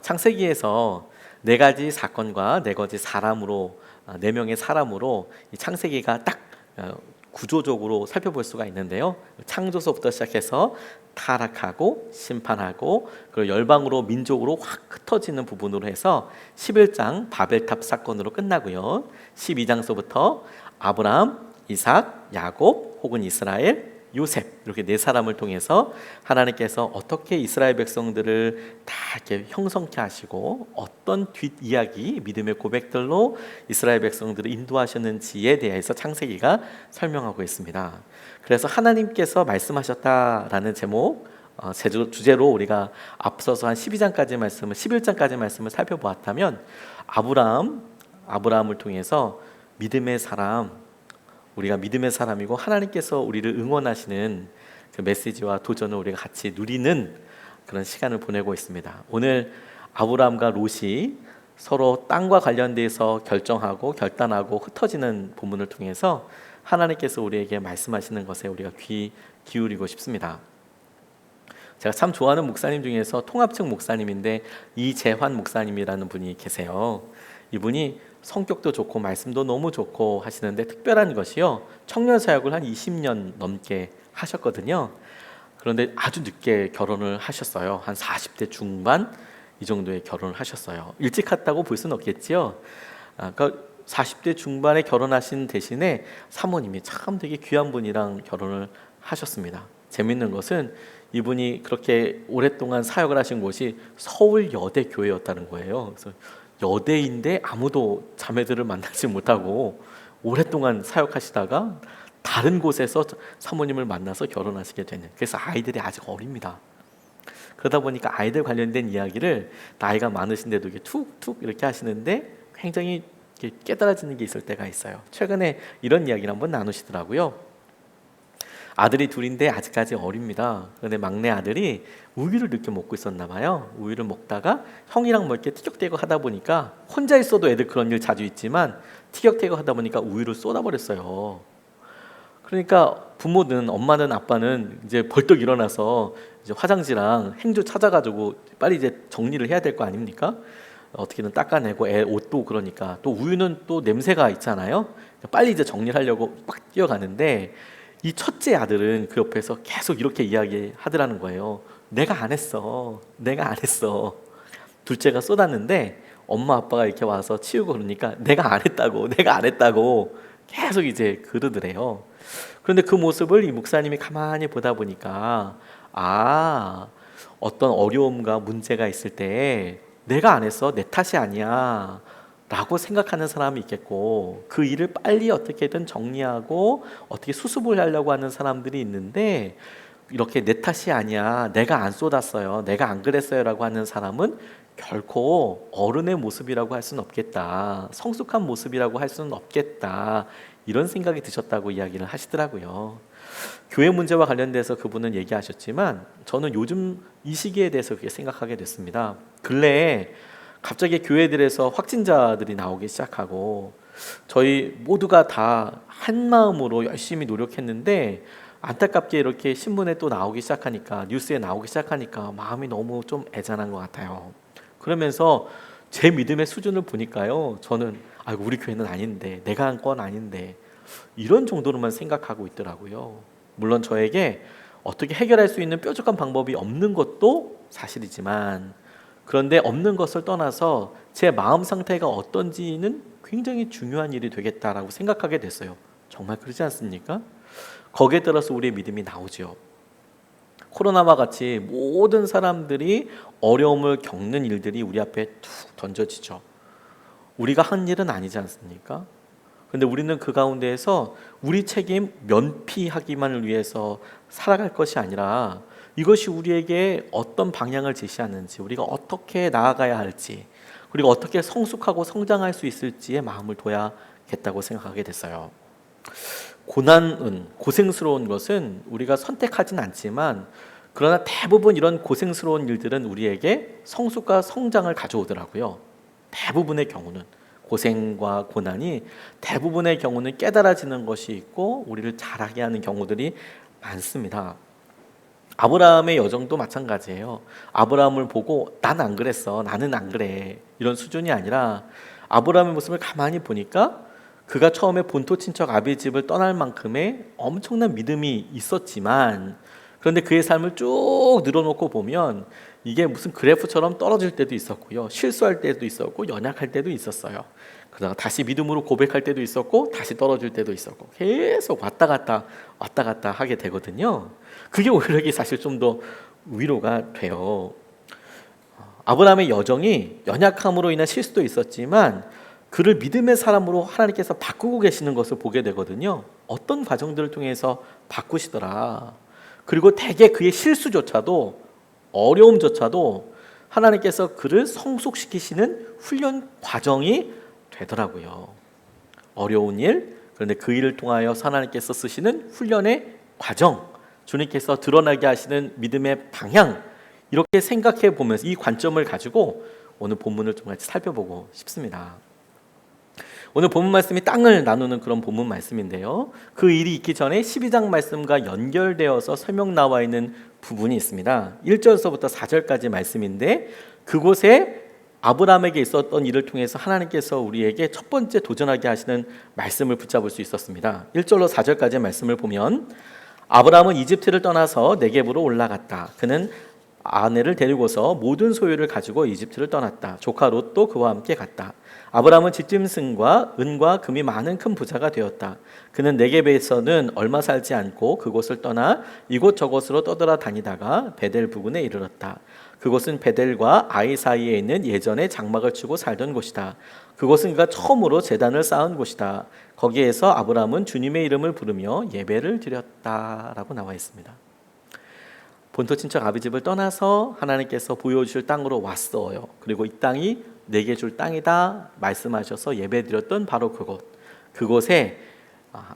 창세기에서 네 가지 사건과 네 가지 사람으로 네 명의 사람으로 이 창세기가 딱 구조적으로 살펴볼 수가 있는데요. 창조서부터 시작해서 타락하고 심판하고 그리고 열방으로 민족으로 확 흩어지는 부분으로 해서 11장 바벨탑 사건으로 끝나고요. 12장서부터 아브라함, 이삭, 야곱 혹은 이스라엘, 요셉 이렇게 네 사람을 통해서 하나님께서 어떻게 이스라엘 백성들을 다 이렇게 형성케 하시고 어떤 뒷이야기 믿음의 고백들로 이스라엘 백성들을 인도하셨는지에 대해서 창세기가 설명하고 있습니다. 그래서 하나님께서 말씀하셨다라는 제목 주제로 우리가 앞서서 한 12장까지 말씀을 11장까지 말씀을 살펴보았다면 아브라함을 통해서 믿음의 사람, 우리가 믿음의 사람이고 하나님께서 우리를 응원하시는 그 메시지와 도전을 우리가 같이 누리는 그런 시간을 보내고 있습니다. 오늘 아브라함과 롯이 서로 땅과 관련돼서 결정하고 결단하고 흩어지는 부분을 통해서 하나님께서 우리에게 말씀하시는 것에 우리가 귀 기울이고 싶습니다. 제가 참 좋아하는 목사님 중에서 통합측 목사님인데 이재환 목사님이라는 분이 계세요. 이분이 성격도 좋고 말씀도 너무 좋고 하시는데 특별한 것이요, 청년 사역을 한 20년 넘게 하셨거든요. 그런데 아주 늦게 결혼을 하셨어요. 한 40대 중반 이 정도에 결혼을 하셨어요. 일찍 했다고 볼 수는 없겠지요. 그러니까 40대 중반에 결혼하신 대신에 사모님이 참 되게 귀한 분이랑 결혼을 하셨습니다. 재밌는 것은 이분이 그렇게 오랫동안 사역을 하신 곳이 서울여대 교회였다는 거예요. 그래서 여대인데 아무도 자매들을 만나지 못하고 오랫동안 사역하시다가 다른 곳에서 사모님을 만나서 결혼하시게 되는, 그래서 아이들이 아직 어립니다. 그러다 보니까 아이들 관련된 이야기를 나이가 많으신데도 이렇게 툭툭 이렇게 하시는데 굉장히 깨달아지는 게 있을 때가 있어요. 최근에 이런 이야기를 한번 나누시더라고요. 아들이 둘인데 아직까지 어립니다. 그런데 막내 아들이 우유를 늦게 먹고 있었나 봐요. 우유를 먹다가 형이랑 뭐 이렇게 티격태격 하다 보니까, 혼자 있어도 애들 그런 일 자주 있지만 티격태격 하다 보니까 우유를 쏟아버렸어요. 그러니까 부모는, 엄마는 아빠는 이제 벌떡 일어나서 이제 화장지랑 행주 찾아가지고 빨리 이제 정리를 해야 될 거 아닙니까? 어떻게든 닦아내고 애 옷도, 그러니까 또 우유는 또 냄새가 있잖아요. 빨리 이제 정리를 하려고 막 뛰어가는데 이 첫째 아들은 그 옆에서 계속 이렇게 이야기하더라는 거예요. 내가 안 했어. 둘째가 쏟았는데 엄마 아빠가 이렇게 와서 치우고 그러니까 내가 안 했다고 계속 이제 그러더래요. 그런데 그 모습을 이 목사님이 가만히 보다 보니까, 어떤 어려움과 문제가 있을 때 내가 안 했어, 내 탓이 아니야 라고 생각하는 사람이 있겠고, 그 일을 빨리 어떻게든 정리하고 어떻게 수습을 하려고 하는 사람들이 있는데, 이렇게 내 탓이 아니야, 내가 안 쏟았어요, 내가 안 그랬어요 라고 하는 사람은 결코 어른의 모습이라고 할 수는 없겠다, 성숙한 모습이라고 할 수는 없겠다, 이런 생각이 드셨다고 이야기를 하시더라고요. 교회 문제와 관련돼서 그분은 얘기하셨지만 저는 요즘 이 시기에 대해서 그렇게 생각하게 됐습니다. 근래에 갑자기 교회들에서 확진자들이 나오기 시작하고, 저희 모두가 다 한 마음으로 열심히 노력했는데 안타깝게 이렇게 신문에 또 나오기 시작하니까, 뉴스에 나오기 시작하니까 마음이 너무 좀 애잔한 것 같아요. 그러면서 제 믿음의 수준을 보니까요, 저는 우리 교회는 아닌데, 내가 한 건 아닌데, 이런 정도로만 생각하고 있더라고요. 물론 저에게 어떻게 해결할 수 있는 뾰족한 방법이 없는 것도 사실이지만, 그런데 없는 것을 떠나서 제 마음 상태가 어떤지는 굉장히 중요한 일이 되겠다라고 생각하게 됐어요. 정말 그렇지 않습니까? 거기에 따라서 우리의 믿음이 나오죠. 코로나와 같이 모든 사람들이 어려움을 겪는 일들이 우리 앞에 툭 던져지죠. 우리가 한 일은 아니지 않습니까? 근데 우리는 그 가운데에서 우리 책임 면피하기만을 위해서 살아갈 것이 아니라, 이것이 우리에게 어떤 방향을 제시하는지, 우리가 어떻게 나아가야 할지, 그리고 어떻게 성숙하고 성장할 수 있을지에 마음을 둬야겠다고 생각하게 됐어요. 고생스러운 것은 우리가 선택하진 않지만, 그러나 대부분 이런 고생스러운 일들은 우리에게 성숙과 성장을 가져오더라고요. 대부분의 경우는 고생과 고난이, 대부분의 경우는 깨달아지는 것이 있고 우리를 자라게 하는 경우들이 많습니다. 아브라함의 여정도 마찬가지예요. 아브라함을 보고 난 안 그랬어, 나는 안 그래, 이런 수준이 아니라 아브라함의 모습을 가만히 보니까 그가 처음에 본토 친척 아비의 집을 떠날 만큼의 엄청난 믿음이 있었지만, 그런데 그의 삶을 쭉 늘어놓고 보면 이게 무슨 그래프처럼 떨어질 때도 있었고요, 실수할 때도 있었고 연약할 때도 있었어요. 그러다가 다시 믿음으로 고백할 때도 있었고 다시 떨어질 때도 있었고, 계속 왔다 갔다 하게 되거든요. 그게 오히려 사실 좀 더 위로가 돼요. 아브라함의 여정이 연약함으로 인한 실수도 있었지만 그를 믿음의 사람으로 하나님께서 바꾸고 계시는 것을 보게 되거든요. 어떤 과정들을 통해서 바꾸시더라. 그리고 대개 그의 실수조차도, 어려움조차도 하나님께서 그를 성숙시키시는 훈련 과정이 되더라고요. 어려운 일, 그런데 그 일을 통하여 하나님께서 쓰시는 훈련의 과정, 주님께서 드러나게 하시는 믿음의 방향, 이렇게 생각해 보면서 이 관점을 가지고 오늘 본문을 좀 같이 살펴보고 싶습니다. 오늘 본문 말씀이 땅을 나누는 그런 본문 말씀인데요, 그 일이 있기 전에 12장 말씀과 연결되어서 설명 나와 있는 부분이 있습니다. 1절서부터 4절까지 말씀인데, 그곳에 아브라함에게 있었던 일을 통해서 하나님께서 우리에게 첫 번째 도전하게 하시는 말씀을 붙잡을 수 있었습니다. 1절로 4절까지의 말씀을 보면, 아브라함은 이집트를 떠나서 네겝으로 올라갔다. 그는 아내를 데리고서 모든 소유를 가지고 이집트를 떠났다. 조카 롯도 그와 함께 갔다. 아브라함은 집짐승과 은과 금이 많은 큰 부자가 되었다. 그는 네겝에서는 얼마 살지 않고 그곳을 떠나 이곳저곳으로 떠돌아다니다가 베델 부근에 이르렀다. 그곳은 베델과 아이 사이에 있는 예전에 장막을 치고 살던 곳이다. 그곳은 그가 처음으로 제단을 쌓은 곳이다. 거기에서 아브라함은 주님의 이름을 부르며 예배를 드렸다라고 나와 있습니다. 본토 친척 아비 집을 떠나서 하나님께서 보여주실 땅으로 왔어요. 그리고 이 땅이 내게 줄 땅이다 말씀하셔서 예배드렸던 바로 그곳에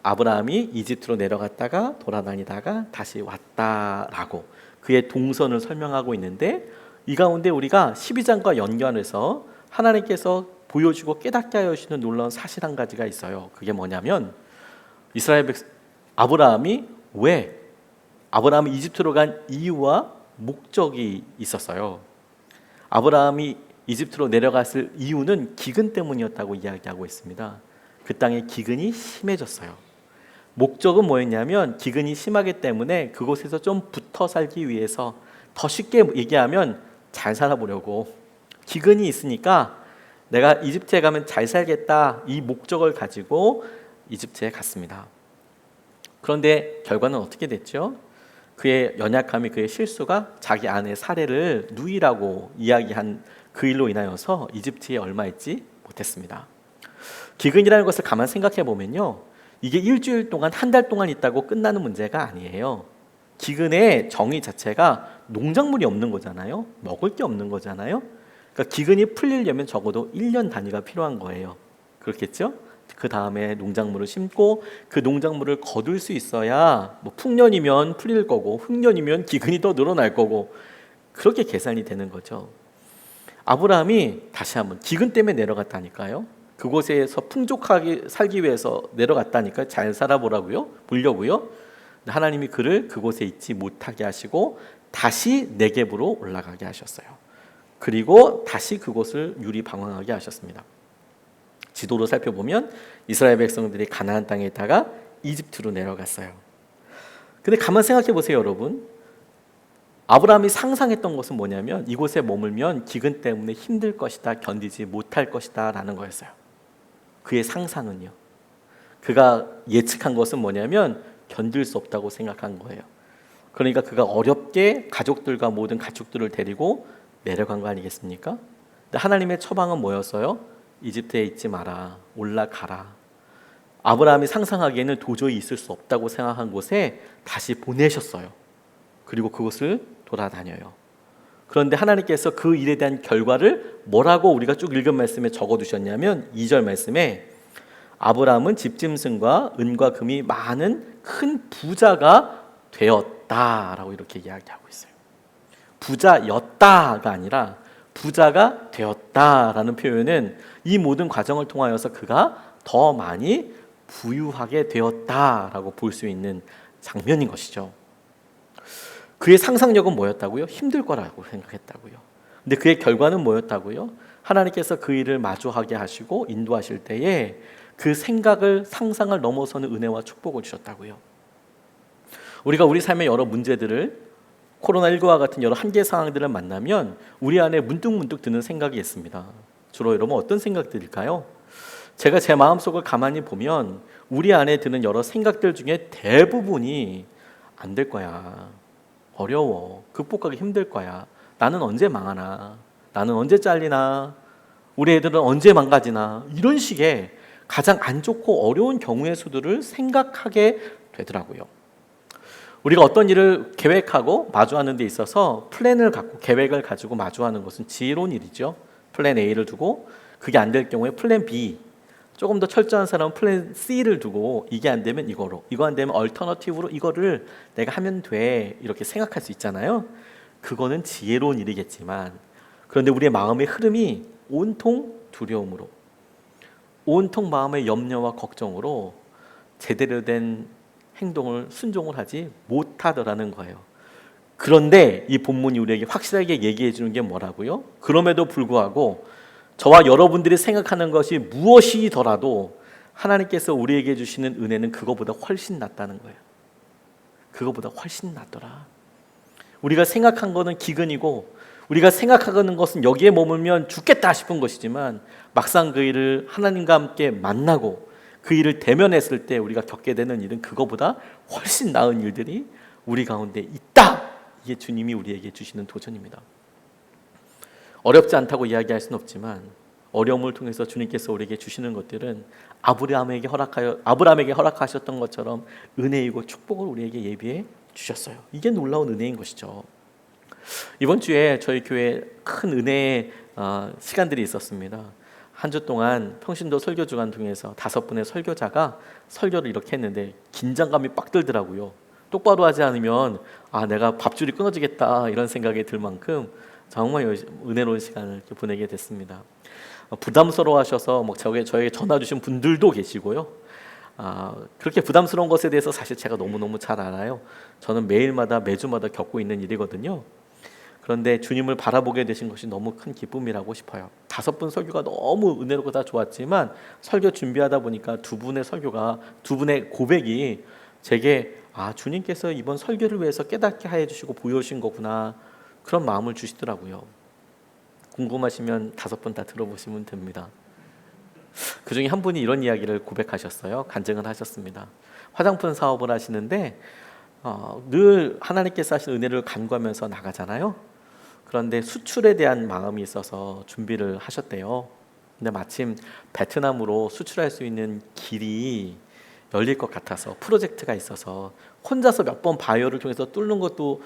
아브라함이 이집트로 내려갔다가 돌아다니다가 다시 왔다라고 그의 동선을 설명하고 있는데, 이 가운데 우리가 12장과 연결해서 하나님께서 보여주고 깨닫게 하여 주시는 놀라운 사실 한 가지가 있어요. 그게 뭐냐면, 아브라함이 이집트로 간 이유와 목적이 있었어요. 아브라함이 이집트로 내려갔을 이유는 기근 때문이었다고 이야기하고 있습니다. 그 땅에 기근이 심해졌어요. 목적은 뭐였냐면, 기근이 심하기 때문에 그곳에서 좀 붙어 살기 위해서, 더 쉽게 얘기하면 잘 살아보려고, 기근이 있으니까 내가 이집트에 가면 잘 살겠다, 이 목적을 가지고 이집트에 갔습니다. 그런데 결과는 어떻게 됐죠? 그의 연약함이, 그의 실수가 자기 아내 사례를 누이라고 이야기한 그 일로 인하여서 이집트에 얼마 있지 못했습니다. 기근이라는 것을 가만 생각해 보면요, 이게 일주일 동안, 한 달 동안 있다고 끝나는 문제가 아니에요. 기근의 정의 자체가 농작물이 없는 거잖아요. 먹을 게 없는 거잖아요. 그러니까 기근이 풀리려면 적어도 1년 단위가 필요한 거예요. 그렇겠죠? 그 다음에 농작물을 심고 그 농작물을 거둘 수 있어야 풍년이면 풀릴 거고 흑년이면 기근이 더 늘어날 거고, 그렇게 계산이 되는 거죠. 아브라함이 다시 한번 기근 때문에 내려갔다니까요. 그곳에서 풍족하게 살기 위해서 내려갔다니까, 잘 살아보려고요. 하나님이 그를 그곳에 있지 못하게 하시고 다시 네겝으로 올라가게 하셨어요. 그리고 다시 그곳을 유리방황하게 하셨습니다. 지도로 살펴보면 이스라엘 백성들이 가나안 땅에 있다가 이집트로 내려갔어요. 근데 가만 생각해 보세요, 여러분. 아브라함이 상상했던 것은 뭐냐면, 이곳에 머물면 기근 때문에 힘들 것이다, 견디지 못할 것이다 라는 거였어요. 그의 상상은요. 그가 예측한 것은 뭐냐면 견딜 수 없다고 생각한 거예요. 그러니까 그가 어렵게 가족들과 모든 가축들을 데리고 내려간 거 아니겠습니까? 근데 하나님의 처방은 뭐였어요? 이집트에 있지 마라, 올라가라. 아브라함이 상상하기에는 도저히 있을 수 없다고 생각한 곳에 다시 보내셨어요. 그리고 그곳을 돌아다녀요. 그런데 하나님께서 그 일에 대한 결과를 뭐라고 우리가 쭉 읽은 말씀에 적어두셨냐면, 2절 말씀에 아브라함은 집짐승과 은과 금이 많은 큰 부자가 되었다라고 이렇게 이야기하고 있어요. 부자였다가 아니라 부자가 되었다라는 표현은 이 모든 과정을 통하여서 그가 더 많이 부유하게 되었다라고 볼 수 있는 장면인 것이죠. 그의 상상력은 뭐였다고요? 힘들 거라고 생각했다고요. 근데 그의 결과는 뭐였다고요? 하나님께서 그 일을 마주하게 하시고 인도하실 때에 그 생각을, 상상을 넘어서는 은혜와 축복을 주셨다고요. 우리가 우리 삶의 여러 문제들을, 코로나19와 같은 여러 한계 상황들을 만나면 우리 안에 문득문득 드는 생각이 있습니다. 주로 여러분 어떤 생각들일까요? 제가 제 마음속을 가만히 보면 우리 안에 드는 여러 생각들 중에 대부분이 안 될 거야, 어려워, 극복하기 힘들 거야, 나는 언제 망하나, 나는 언제 잘리나, 우리 애들은 언제 망가지나, 이런 식의 가장 안 좋고 어려운 경우의 수들을 생각하게 되더라고요. 우리가 어떤 일을 계획하고 마주하는 데 있어서 플랜을 갖고, 계획을 가지고 마주하는 것은 지혜로운 일이죠. 플랜 A를 두고 그게 안 될 경우에 플랜 B, 조금 더 철저한 사람은 플랜 C를 두고 이게 안 되면 이거로, 이거 안 되면 얼터너티브로 이거를 내가 하면 돼, 이렇게 생각할 수 있잖아요. 그거는 지혜로운 일이겠지만, 그런데 우리의 마음의 흐름이 온통 두려움으로, 온통 마음의 염려와 걱정으로 제대로 된 행동을, 순종을 하지 못하더라는 거예요. 그런데 이 본문이 우리에게 확실하게 얘기해 주는 게 뭐라고요? 그럼에도 불구하고 저와 여러분들이 생각하는 것이 무엇이더라도 하나님께서 우리에게 주시는 은혜는 그거보다 훨씬 낫다는 거예요. 그거보다 훨씬 낫더라. 우리가 생각한 것은 기근이고, 우리가 생각하는 것은 여기에 머물면 죽겠다 싶은 것이지만, 막상 그 일을 하나님과 함께 만나고 그 일을 대면했을 때 우리가 겪게 되는 일은 그거보다 훨씬 나은 일들이 우리 가운데 있다. 이게 주님이 우리에게 주시는 도전입니다. 어렵지 않다고 이야기할 수는 없지만, 어려움을 통해서 주님께서 우리에게 주시는 것들은 아브라함에게 허락하셨던 것처럼 은혜이고 축복을 우리에게 예비해 주셨어요. 이게 놀라운 은혜인 것이죠. 이번 주에 저희 교회에 큰 은혜의 시간들이 있었습니다. 한 주 동안 평신도 설교 주간 중에서 5분의 설교자가 설교를 이렇게 했는데 긴장감이 빡 들더라고요. 똑바로 하지 않으면 내가 밥줄이 끊어지겠다, 이런 생각이 들 만큼 정말 은혜로운 시간을 보내게 됐습니다. 부담스러워하셔서 저에게 전화 주신 분들도 계시고요. 그렇게 부담스러운 것에 대해서 사실 제가 너무너무 잘 알아요. 저는 매주마다 겪고 있는 일이거든요. 그런데 주님을 바라보게 되신 것이 너무 큰 기쁨이라고 싶어요. 5분 설교가 너무 은혜롭고 다 좋았지만, 설교 준비하다 보니까 두 분의 고백이 제게 주님께서 이번 설교를 위해서 깨닫게 하여 주시고 보여주신 거구나, 그런 마음을 주시더라고요. 궁금하시면 5분 다 들어보시면 됩니다. 그 중에 한 분이 이런 이야기를 고백하셨어요. 간증을 하셨습니다. 화장품 사업을 하시는데 늘 하나님께서 하신 은혜를 간구하면서 나가잖아요. 그런데 수출에 대한 마음이 있어서 준비를 하셨대요. 근데 마침 베트남으로 수출할 수 있는 길이 열릴 것 같아서, 프로젝트가 있어서 혼자서 몇 번 바이오를 통해서 뚫는 것도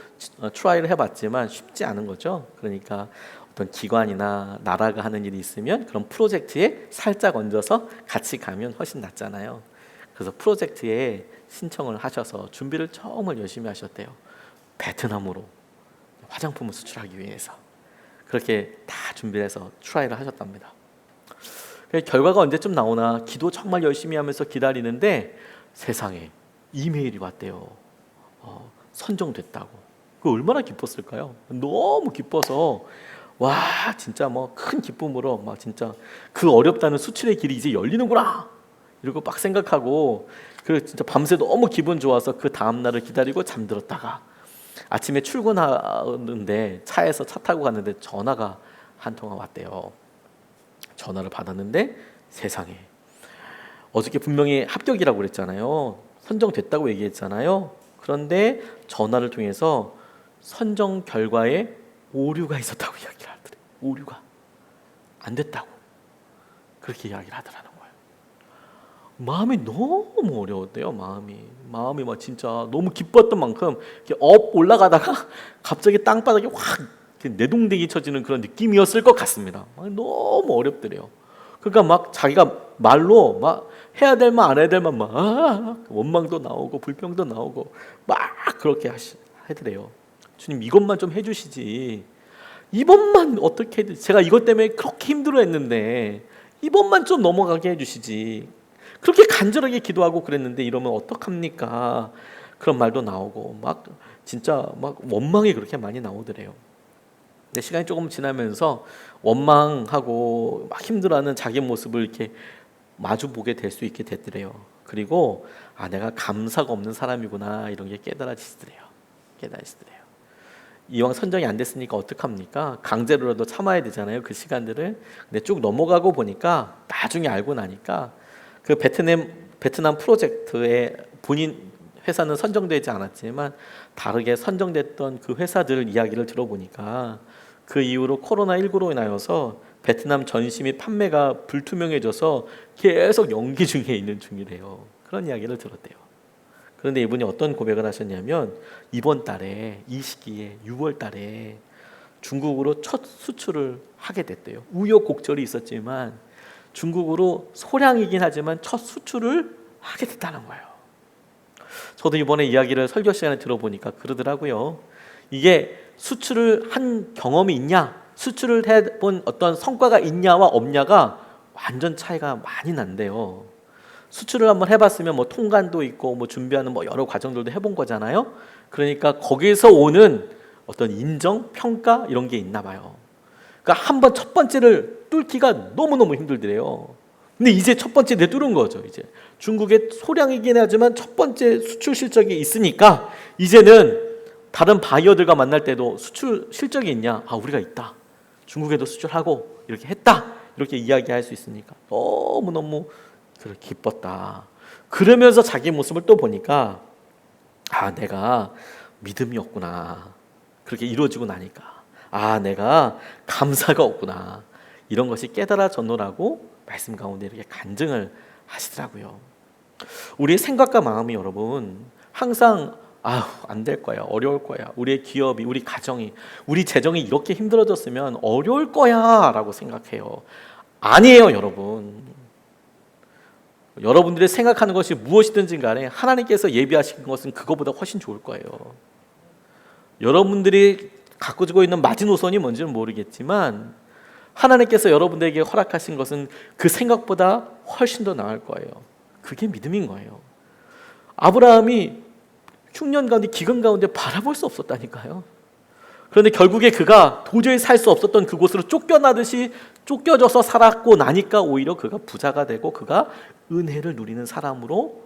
트라이를 해봤지만 쉽지 않은 거죠. 그러니까 어떤 기관이나 나라가 하는 일이 있으면 그런 프로젝트에 살짝 얹어서 같이 가면 훨씬 낫잖아요. 그래서 프로젝트에 신청을 하셔서 준비를 정말 열심히 하셨대요. 베트남으로 화장품을 수출하기 위해서 그렇게 다 준비해서 트라이를 하셨답니다. 결과가 언제쯤 나오나 기도 정말 열심히 하면서 기다리는데 세상에 이메일이 왔대요. 선정됐다고. 그 얼마나 기뻤을까요? 너무 기뻐서 진짜 큰 기쁨으로 진짜 그 어렵다는 수출의 길이 이제 열리는구나, 이러고 막 생각하고, 진짜 밤새 너무 기분 좋아서 그 다음 날을 기다리고 잠들었다가 아침에 출근하는데 차에서 차 타고 갔는데 전화가 한 통화 왔대요. 전화를 받았는데 세상에, 어저께 분명히 합격이라고 그랬잖아요. 선정됐다고 얘기했잖아요. 그런데 전화를 통해서 선정 결과에 오류가 있었다고 이야기를 하더래요. 오류가 안 됐다고 그렇게 이야기를 하더라는 거예요. 마음이 너무 어려웠대요. 마음이 진짜 너무 기뻤던 만큼 올라가다가 갑자기 땅바닥에 확 내동댕이 쳐지는 그런 느낌이었을 것 같습니다. 너무 어렵더래요. 그러니까 자기가 말로 해야 될 말 안 해야 될 말 원망도 나오고 불평도 나오고 그렇게 하더래요. 주님, 이것만 좀 해주시지, 이번만 어떻게 해주지, 제가 이것 때문에 그렇게 힘들어했는데 이번만 좀 넘어가게 해주시지, 그렇게 간절하게 기도하고 그랬는데 이러면 어떡합니까? 그런 말도 나오고 막 진짜 막 원망이 그렇게 많이 나오더래요. 근데 시간이 조금 지나면서 원망하고 막 힘들어하는 자기 모습을 이렇게 마주 보게 될 수 있게 됐더래요. 그리고 내가 감사가 없는 사람이구나 이런 게 깨달아지더래요. 이왕 선정이 안 됐으니까 어떡합니까? 강제로라도 참아야 되잖아요, 그 시간들을. 근데 쭉 넘어가고 보니까 나중에 알고 나니까 그 베트남 프로젝트에 본인 회사는 선정되지 않았지만 다르게 선정됐던 그 회사들 이야기를 들어보니까 그 이후로 코로나19로 인하여서 베트남 전시 및 판매가 불투명해져서 계속 연기 중에 있는 중이래요. 그런 이야기를 들었대요. 그런데 이분이 어떤 고백을 하셨냐면 이번 달에 이 시기에 6월 달에 중국으로 첫 수출을 하게 됐대요. 우여곡절이 있었지만 중국으로 소량이긴 하지만 첫 수출을 하게 됐다는 거예요. 저도 이번에 이야기를 설교 시간에 들어보니까 그러더라고요. 이게 수출을 한 경험이 있냐, 수출을 해본 어떤 성과가 있냐와 없냐가 완전 차이가 많이 난대요. 수출을 한번 해봤으면 뭐 통관도 있고 뭐 준비하는 뭐 여러 과정들도 해본 거잖아요. 그러니까 거기에서 오는 어떤 인정, 평가 이런 게 있나 봐요. 그러니까 한번 첫 번째를 뚫기가 너무너무 힘들더래요. 근데 이제 첫 번째 내뚫은 거죠. 이제 중국의 소량이긴 하지만 첫 번째 수출 실적이 있으니까 이제는 다른 바이어들과 만날 때도 수출 실적이 있냐? 우리가 있다. 중국에도 수출하고 이렇게 했다. 이렇게 이야기할 수 있으니까 너무너무 기뻤다. 그러면서 자기 모습을 또 보니까 내가 믿음이 없구나. 그렇게 이루어지고 나니까 내가 감사가 없구나. 이런 것이 깨달아졌노라고 말씀 가운데 이렇게 간증을 하시더라고요. 우리의 생각과 마음이 여러분 항상 안 될 거야, 어려울 거야, 우리의 기업이, 우리 가정이, 우리 재정이 이렇게 힘들어졌으면 어려울 거야 라고 생각해요. 아니에요. 여러분들이 생각하는 것이 무엇이든지 간에 하나님께서 예비하신 것은 그거보다 훨씬 좋을 거예요. 여러분들이 가지고 있는 마지노선이 뭔지는 모르겠지만 하나님께서 여러분들에게 허락하신 것은 그 생각보다 훨씬 더 나을 거예요. 그게 믿음인 거예요. 아브라함이 흉년 가운데 기근 가운데 바라볼 수 없었다니까요. 그런데 결국에 그가 도저히 살 수 없었던 그곳으로 쫓겨나듯이 쫓겨져서 살았고 나니까 오히려 그가 부자가 되고 그가 은혜를 누리는 사람으로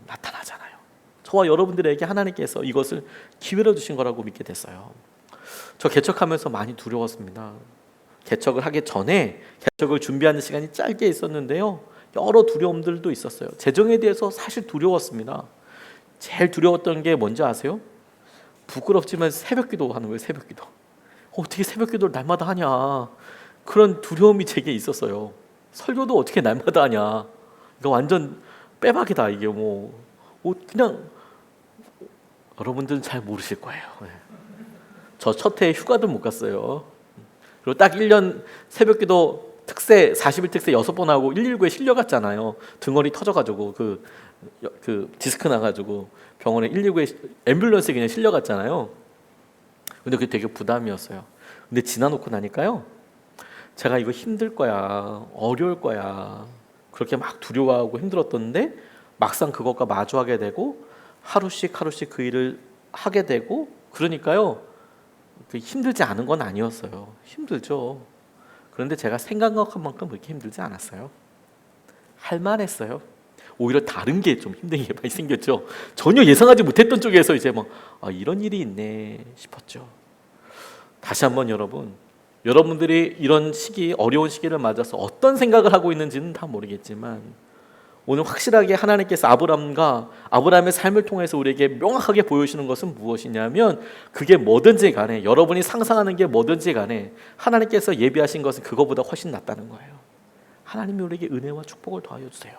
나타나잖아요. 저와 여러분들에게 하나님께서 이것을 기회로 주신 거라고 믿게 됐어요. 저 개척하면서 많이 두려웠습니다. 개척을 하기 전에 개척을 준비하는 시간이 짧게 있었는데요. 여러 두려움들도 있었어요. 재정에 대해서 사실 두려웠습니다. 제일 두려웠던 게 뭔지 아세요? 부끄럽지만 새벽기도 하는 거예요. 새벽기도. 어떻게 새벽기도를 날마다 하냐. 그런 두려움이 제게 있었어요. 설교도 어떻게 날마다 하냐. 이거 완전 빼박이다. 이게 그냥 여러분들은 잘 모르실 거예요. 저 첫 해에 휴가도 못 갔어요. 그리고 딱 1년 새벽기도 특세 40일 특세 6번 하고 119에 실려갔잖아요. 등허리 터져가지고 그 디스크 나가지고 병원에 119에 앰뷸런스에 그냥 실려갔잖아요. 근데 그게 되게 부담이었어요. 근데 지나놓고 나니까요, 제가 이거 힘들 거야, 어려울 거야, 그렇게 막 두려워하고 힘들었던데 막상 그것과 마주하게 되고 하루씩 그 일을 하게 되고 그러니까요, 힘들지 않은 건 아니었어요. 힘들죠. 그런데 제가 생각한 만큼 그렇게 힘들지 않았어요. 할만했어요. 오히려 다른 게 좀 힘든 게 많이 생겼죠. 전혀 예상하지 못했던 쪽에서 이제 이런 일이 있네 싶었죠. 다시 한번 여러분들이 이런 시기, 어려운 시기를 맞아서 어떤 생각을 하고 있는지는 다 모르겠지만 오늘 확실하게 하나님께서 아브라함의 삶을 통해서 우리에게 명확하게 보여주시는 것은 무엇이냐면 그게 뭐든지 간에, 여러분이 상상하는 게 뭐든지 간에 하나님께서 예비하신 것은 그거보다 훨씬 낫다는 거예요. 하나님이 우리에게 은혜와 축복을 더하여 주세요.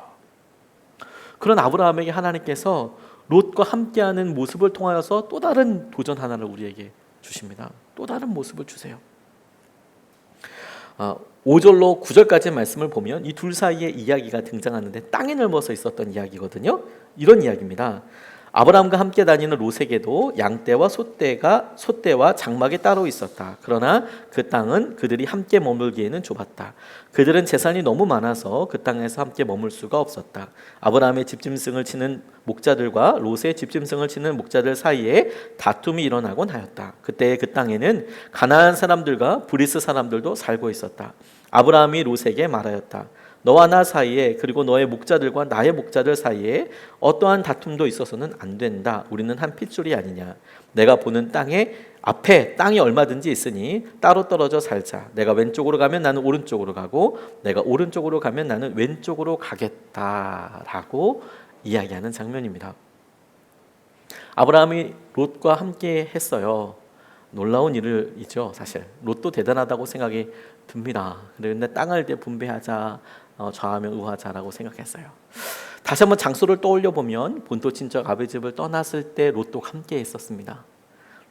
그런 아브라함에게 하나님께서 롯과 함께하는 모습을 통하여서 또 다른 도전 하나를 우리에게 주십니다. 또 다른 모습을 주세요. 5절로 9절까지 말씀을 보면 이 둘 사이에 이야기가 등장하는데 땅이 넓어서 있었던 이야기거든요. 이런 이야기입니다. 아브라함과 함께 다니는 롯에게도 양떼와 소떼와 장막이 따로 있었다. 그러나 그 땅은 그들이 함께 머물기에는 좁았다. 그들은 재산이 너무 많아서 그 땅에서 함께 머물 수가 없었다. 아브라함의 집짐승을 치는 목자들과 롯의 집짐승을 치는 목자들 사이에 다툼이 일어나곤 하였다. 그때 그 땅에는 가나안 사람들과 브리스 사람들도 살고 있었다. 아브라함이 롯에게 말하였다. 너와 나 사이에 그리고 너의 목자들과 나의 목자들 사이에 어떠한 다툼도 있어서는 안 된다. 우리는 한 핏줄이 아니냐. 내가 보는 땅에 앞에 땅이 얼마든지 있으니 따로 떨어져 살자. 내가 왼쪽으로 가면 나는 오른쪽으로 가고 내가 오른쪽으로 가면 나는 왼쪽으로 가겠다라고 이야기하는 장면입니다. 아브라함이 롯과 함께 했어요. 놀라운 일이죠. 사실 롯도 대단하다고 생각이 듭니다. 그런데 땅을 분배하자, 좌하면 우하자라고 생각했어요. 다시 한번 장소를 떠올려 보면 본토 친척 아버지 집을 떠났을 때 롯도 함께 있었습니다.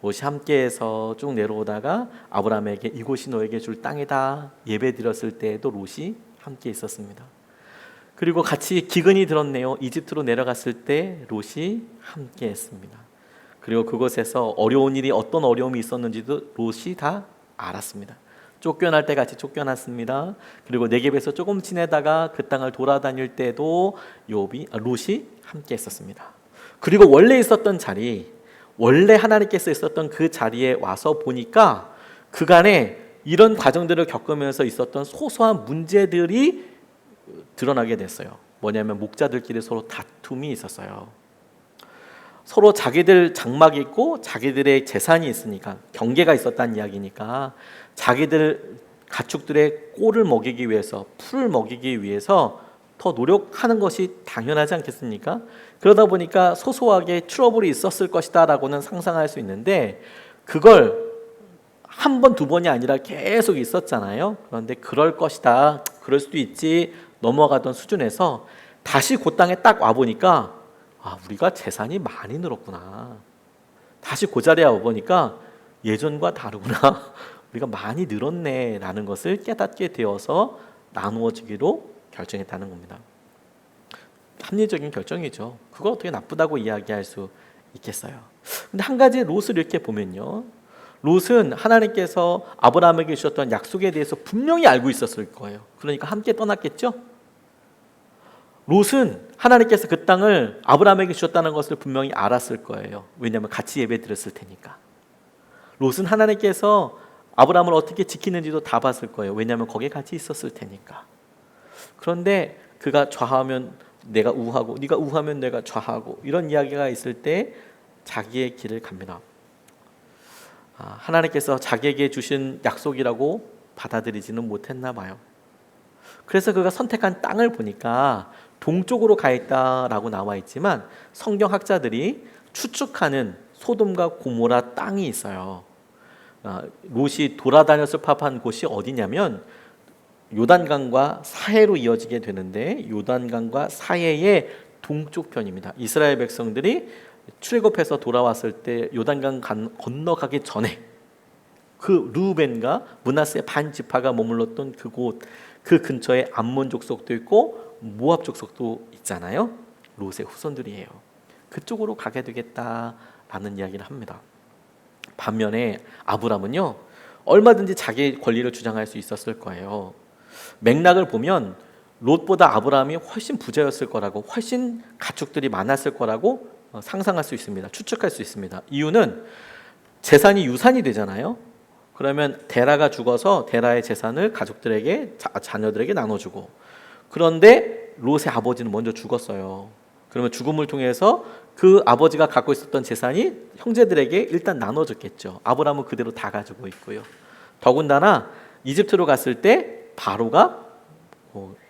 롯이 함께해서 쭉 내려오다가 아브라함에게 이곳이 너에게 줄 땅이다 예배 드렸을 때에도 롯이 함께 있었습니다. 그리고 같이 기근이 들었네요. 이집트로 내려갔을 때 롯이 함께했습니다. 그리고 그곳에서 어려운 일이 어떤 어려움이 있었는지도 롯이 다 알았습니다. 쫓겨날 때 같이 쫓겨났습니다. 그리고 네겝에서 조금 지내다가 그 땅을 돌아다닐 때도 롯이 함께 했었습니다. 그리고 원래 있었던 자리, 원래 하나님께서 있었던 그 자리에 와서 보니까 그간에 이런 과정들을 겪으면서 있었던 소소한 문제들이 드러나게 됐어요. 뭐냐면 목자들끼리 서로 다툼이 있었어요. 서로 자기들 장막이 있고 자기들의 재산이 있으니까 경계가 있었다는 이야기니까 자기들 가축들의 꼴을 먹이기 위해서 풀을 먹이기 위해서 더 노력하는 것이 당연하지 않겠습니까? 그러다 보니까 소소하게 트러블이 있었을 것이다 라고는 상상할 수 있는데 그걸 한 번, 두 번이 아니라 계속 있었잖아요. 그런데 그럴 것이다, 그럴 수도 있지 넘어가던 수준에서 다시 그 땅에 딱 와보니까 우리가 재산이 많이 늘었구나. 다시 그 자리에 와보니까 예전과 다르구나. 우리가 많이 늘었네 라는 것을 깨닫게 되어서 나누어지기로 결정했다는 겁니다. 합리적인 결정이죠. 그걸 어떻게 나쁘다고 이야기할 수 있겠어요. 근데 한 가지 롯을 이렇게 보면요, 롯은 하나님께서 아브라함에게 주셨던 약속에 대해서 분명히 알고 있었을 거예요. 그러니까 함께 떠났겠죠. 롯은 하나님께서 그 땅을 아브라함에게 주셨다는 것을 분명히 알았을 거예요. 왜냐하면 같이 예배 드렸을 테니까. 롯은 하나님께서 아브라함을 어떻게 지키는지도 다 봤을 거예요. 왜냐하면 거기에 같이 있었을 테니까. 그런데 그가 좌하면 내가 우하고 네가 우하면 내가 좌하고 이런 이야기가 있을 때 자기의 길을 갑니다. 하나님께서 자기에게 주신 약속이라고 받아들이지는 못했나 봐요. 그래서 그가 선택한 땅을 보니까 동쪽으로 가 있다라고 나와 있지만 성경학자들이 추측하는 소돔과 고모라 땅이 있어요. 롯이 돌아다녔을 법한 곳이 어디냐면 요단강과 사해로 이어지게 되는데 요단강과 사해의 동쪽 편입니다. 이스라엘 백성들이 출애굽해서 돌아왔을 때 요단강 건너가기 전에 그 르우벤과 므낫세 반 지파가 머물렀던 그곳, 그 근처에 암몬 족속도 있고 모압 족속도 있잖아요. 롯의 후손들이에요. 그쪽으로 가게 되겠다라는 이야기를 합니다. 반면에 아브람은요, 얼마든지 자기의 권리를 주장할 수 있었을 거예요. 맥락을 보면 롯보다 아브라함이 훨씬 부자였을 거라고, 훨씬 가축들이 많았을 거라고 상상할 수 있습니다. 추측할 수 있습니다. 이유는 재산이 유산이 되잖아요. 그러면 데라가 죽어서 데라의 재산을 가족들에게, 자녀들에게 나눠주고, 그런데 롯의 아버지는 먼저 죽었어요. 그러면 죽음을 통해서 그 아버지가 갖고 있었던 재산이 형제들에게 일단 나눠졌겠죠. 아브라함은 그대로 다 가지고 있고요. 더군다나 이집트로 갔을 때 바로가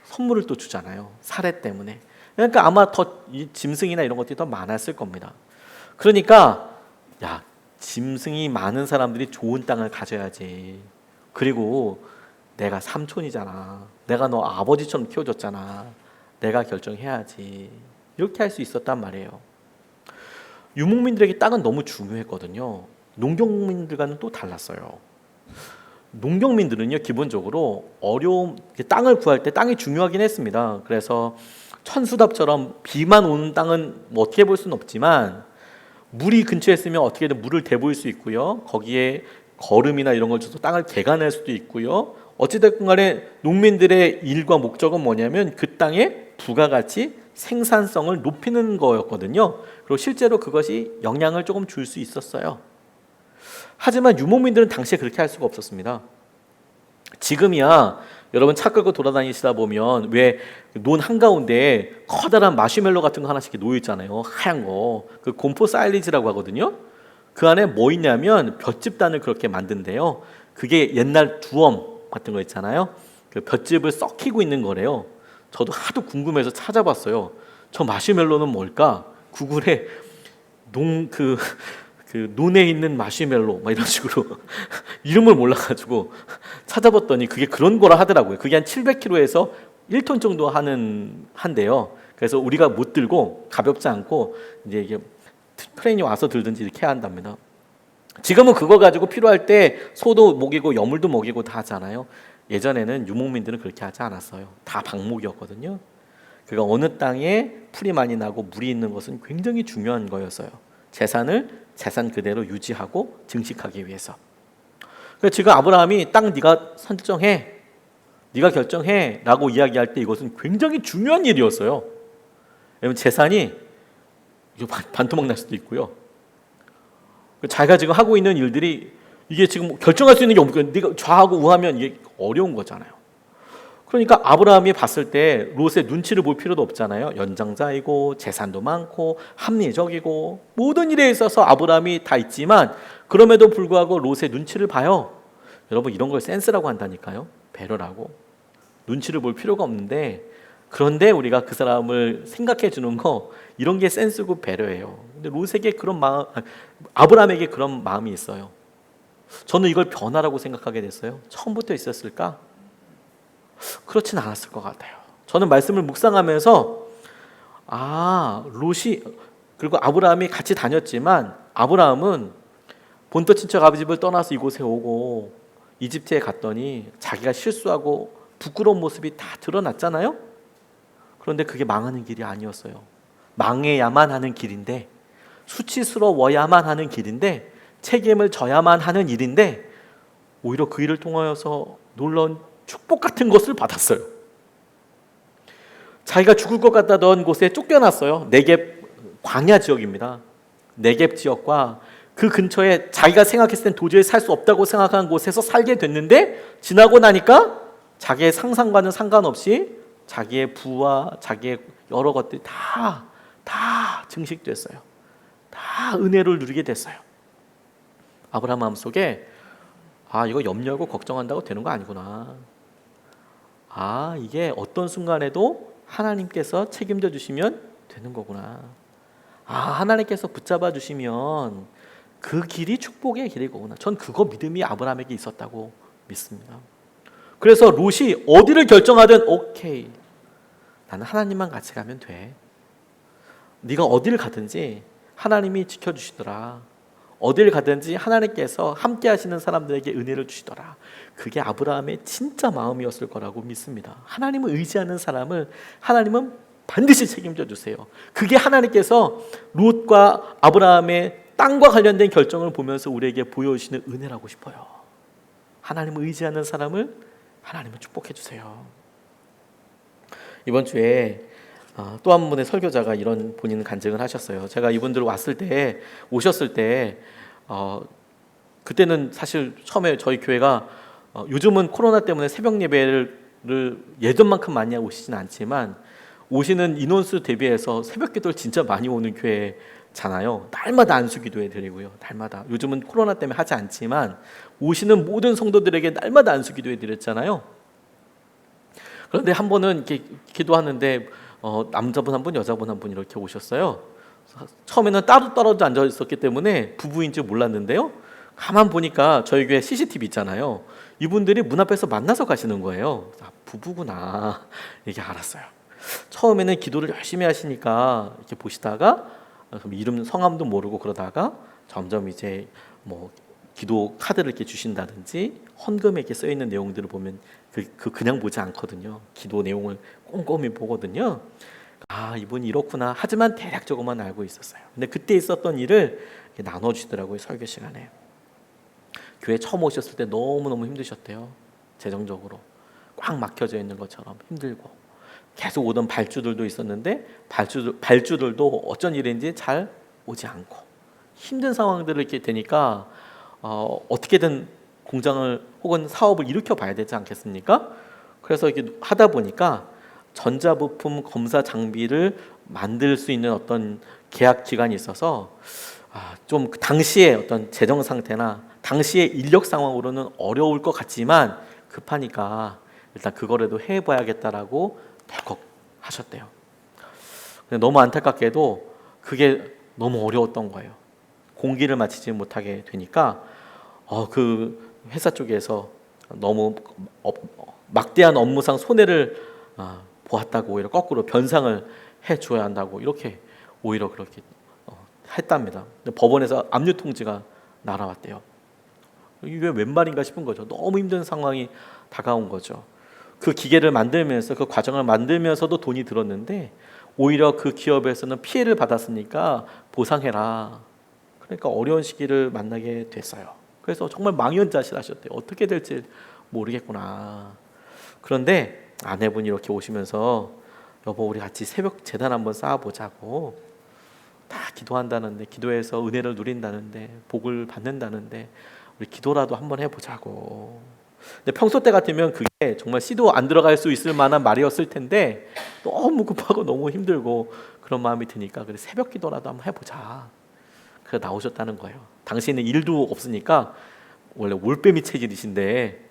선물을 또 주잖아요. 사례 때문에. 그러니까 아마 더 짐승이나 이런 것들이 더 많았을 겁니다. 그러니까 짐승이 많은 사람들이 좋은 땅을 가져야지. 그리고 내가 삼촌이잖아. 내가 너 아버지처럼 키워줬잖아. 내가 결정해야지. 이렇게 할 수 있었단 말이에요. 유목민들에게 땅은 너무 중요했거든요. 농경민들과는 또 달랐어요. 농경민들은요, 기본적으로 땅을 구할 때 땅이 중요하긴 했습니다. 그래서 천수답처럼 비만 오는 땅은 뭐 어떻게 볼 수는 없지만 물이 근처에 있으면 어떻게든 물을 대보일 수 있고요. 거기에 거름이나 이런 걸 줘서 땅을 개간할 수도 있고요. 어찌됐건 간에 농민들의 일과 목적은 뭐냐면 그 땅의 부가가치 생산성을 높이는 거였거든요. 그리고 실제로 그것이 영향을 조금 줄 수 있었어요. 하지만 유목민들은 당시에 그렇게 할 수가 없었습니다. 지금이야 여러분 차 끌고 돌아다니시다 보면 왜 논 한가운데 커다란 마시멜로 같은 거 하나씩 놓여 있잖아요. 하얀 거. 그 곰포 사일리지라고 하거든요. 그 안에 뭐 있냐면 볏짚단을 그렇게 만든대요. 그게 옛날 두엄 같은 거 있잖아요. 그 볏짚을 썩히고 있는 거래요. 저도 하도 궁금해서 찾아봤어요. 저 마시멜로는 뭘까? 구글에 논에 있는 마시멜로 막 이런 식으로 이름을 몰라가지고 찾아봤더니 그게 그런 거라 하더라고요. 그게 한 700kg에서 1톤 정도 한대요. 그래서 우리가 못 들고 가볍지 않고 이제 이게 트레인이 와서 들든지 이렇게 해야 한답니다. 지금은 그거 가지고 필요할 때 소도 먹이고 여물도 먹이고 다 하잖아요. 예전에는 유목민들은 그렇게 하지 않았어요. 다 방목이었거든요. 그러니까 어느 땅에 풀이 많이 나고 물이 있는 것은 굉장히 중요한 거였어요. 재산을 재산 그대로 유지하고 증식하기 위해서. 그래서 지금 아브라함이 땅 네가 선정해, 네가 결정해 라고 이야기할 때 이것은 굉장히 중요한 일이었어요. 왜냐면 재산이 반토막 날 수도 있고요. 자기가 지금 하고 있는 일들이 이게 지금 결정할 수 있는 게 없고 네가 좌하고 우하면 이게 어려운 거잖아요. 그러니까 아브라함이 봤을 때 롯의 눈치를 볼 필요도 없잖아요. 연장자이고 재산도 많고 합리적이고 모든 일에 있어서 아브라함이 다 있지만 그럼에도 불구하고 롯의 눈치를 봐요. 여러분 이런 걸 센스라고 한다니까요. 배려라고. 눈치를 볼 필요가 없는데 그런데 우리가 그 사람을 생각해 주는 거 이런 게 센스고 배려예요. 근데 롯에게 그런 마음, 아브라함에게 그런 마음이 있어요. 저는 이걸 변화라고 생각하게 됐어요. 처음부터 있었을까? 그렇진 않았을 것 같아요. 저는 말씀을 묵상하면서 롯이 그리고 아브라함이 같이 다녔지만 아브라함은 본토 친척 아버지 집을 떠나서 이곳에 오고 이집트에 갔더니 자기가 실수하고 부끄러운 모습이 다 드러났잖아요. 그런데 그게 망하는 길이 아니었어요. 망해야만 하는 길인데 수치스러워야만 하는 길인데 책임을 져야만 하는 일인데 오히려 그 일을 통하여서 놀라운 축복 같은 것을 받았어요. 자기가 죽을 것 같다던 곳에 쫓겨났어요. 네겝 광야 지역입니다. 네겝 지역과 그 근처에 자기가 생각했을 땐 도저히 살 수 없다고 생각한 곳에서 살게 됐는데 지나고 나니까 자기의 상상과는 상관없이 자기의 부와 자기의 여러 것들이 다 증식됐어요. 다 은혜를 누리게 됐어요. 아브라함 마음속에 이거 염려하고 걱정한다고 되는 거 아니구나. 이게 어떤 순간에도 하나님께서 책임져 주시면 되는 거구나. 하나님께서 붙잡아 주시면 그 길이 축복의 길이구나. 전 그거 믿음이 아브라함에게 있었다고 믿습니다. 그래서 롯이 어디를 결정하든 오케이. 나는 하나님만 같이 가면 돼. 네가 어디를 가든지 하나님이 지켜주시더라. 어딜 가든지 하나님께서 함께 하시는 사람들에게 은혜를 주시더라. 그게 아브라함의 진짜 마음이었을 거라고 믿습니다. 하나님을 의지하는 사람을 하나님은 반드시 책임져 주세요. 그게 하나님께서 롯과 아브라함의 땅과 관련된 결정을 보면서 우리에게 보여주시는 은혜라고 싶어요. 하나님을 의지하는 사람을 하나님은 축복해 주세요. 이번 주에 또 한 분의 설교자가 이런 본인 간증을 하셨어요. 제가 이분들 오셨을 때 그때는 사실 처음에 저희 교회가 요즘은 코로나 때문에 새벽 예배를 예전만큼 많이 오시진 않지만 오시는 인원수 대비해서 새벽 기도를 진짜 많이 오는 교회잖아요. 날마다 안수 기도해 드리고요. 날마다. 요즘은 코로나 때문에 하지 않지만 오시는 모든 성도들에게 날마다 안수 기도해 드렸잖아요. 그런데 한 번은 이렇게 기도하는데 남자분 한 분, 여자분 한 분 이렇게 오셨어요. 처음에는 따로 떨어져 앉아 있었기 때문에 부부인지 몰랐는데요. 가만 보니까 저희 교회 CCTV 있잖아요. 이분들이 문 앞에서 만나서 가시는 거예요. 부부구나 이게 알았어요. 처음에는 기도를 열심히 하시니까 이렇게 보시다가 이름 성함도 모르고 그러다가 점점 이제 뭐 기도 카드를 이렇게 주신다든지 헌금에 이렇게 써 있는 내용들을 보면 그냥 보지 않거든요. 기도 내용을 꼼꼼히 보거든요. 아, 이분이 이렇구나. 하지만 대략적으로만 알고 있었어요. 근데 그때 있었던 일을 나눠주시더라고요, 설교 시간에. 교회 처음 오셨을 때 너무너무 힘드셨대요. 재정적으로 꽉 막혀져 있는 것처럼 힘들고, 계속 오던 발주들도 있었는데 발주들도 어쩐 일인지 잘 오지 않고, 힘든 상황들을 이렇게 되니까 어떻게든 공장을 혹은 사업을 일으켜 봐야 되지 않겠습니까? 그래서 이렇게 하다 보니까 전자부품 검사 장비를 만들 수 있는 어떤 계약 기간이 있어서 좀 당시의 어떤 재정 상태나 당시의 인력 상황으로는 어려울 것 같지만 급하니까 일단 그거라도 해봐야겠다라고 덜컥 하셨대요. 근데 너무 안타깝게도 그게 너무 어려웠던 거예요. 공기를 마치지 못하게 되니까 그 회사 쪽에서 너무 막대한 업무상 손해를 보았다고 오히려 거꾸로 변상을 해줘야 한다고 이렇게 오히려 그렇게 했답니다. 법원에서 압류 통지가 날아왔대요. 이게 웬 말인가 싶은 거죠. 너무 힘든 상황이 다가온 거죠. 그 기계를 만들면서 그 과정을 만들면서도 돈이 들었는데 오히려 그 기업에서는 피해를 받았으니까 보상해라. 그러니까 어려운 시기를 만나게 됐어요. 그래서 정말 망연자실하셨대요. 어떻게 될지 모르겠구나. 그런데 아내분이 이렇게 오시면서 여보, 우리 같이 새벽 제단 한번 쌓아보자고. 다 기도한다는데, 기도해서 은혜를 누린다는데, 복을 받는다는데 우리 기도라도 한번 해보자고. 근데 평소 때 같으면 그게 정말 씨도 안 들어갈 수 있을 만한 말이었을 텐데 너무 급하고 너무 힘들고 그런 마음이 드니까 그래 새벽 기도라도 한번 해보자. 그래서 나오셨다는 거예요. 당신은 일도 없으니까 원래 올빼미 체질이신데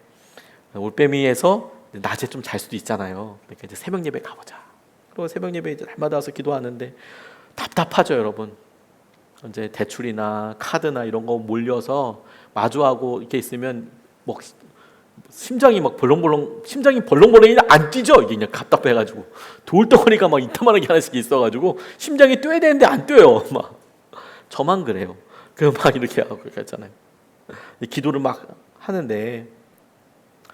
올빼미에서 낮에 좀 잘 수도 있잖아요. 그러니까 이제 새벽 예배 가보자. 그리고 새벽 예배 이제 날마다 와서 기도하는데 답답하죠, 여러분. 이제 대출이나 카드나 이런 거 몰려서 마주하고 이렇게 있으면 뭐 심장이 막 벌렁벌렁, 심장이 벌렁벌렁이 안 뛰죠. 이게 그냥 답답해가지고 돌덩어리가 막 이따만하게 하나씩 있어가지고 심장이 뛰어야 되는데 안 뛰어요. 막 저만 그래요. 그 막 이렇게 하고 그랬잖아요. 기도를 막 하는데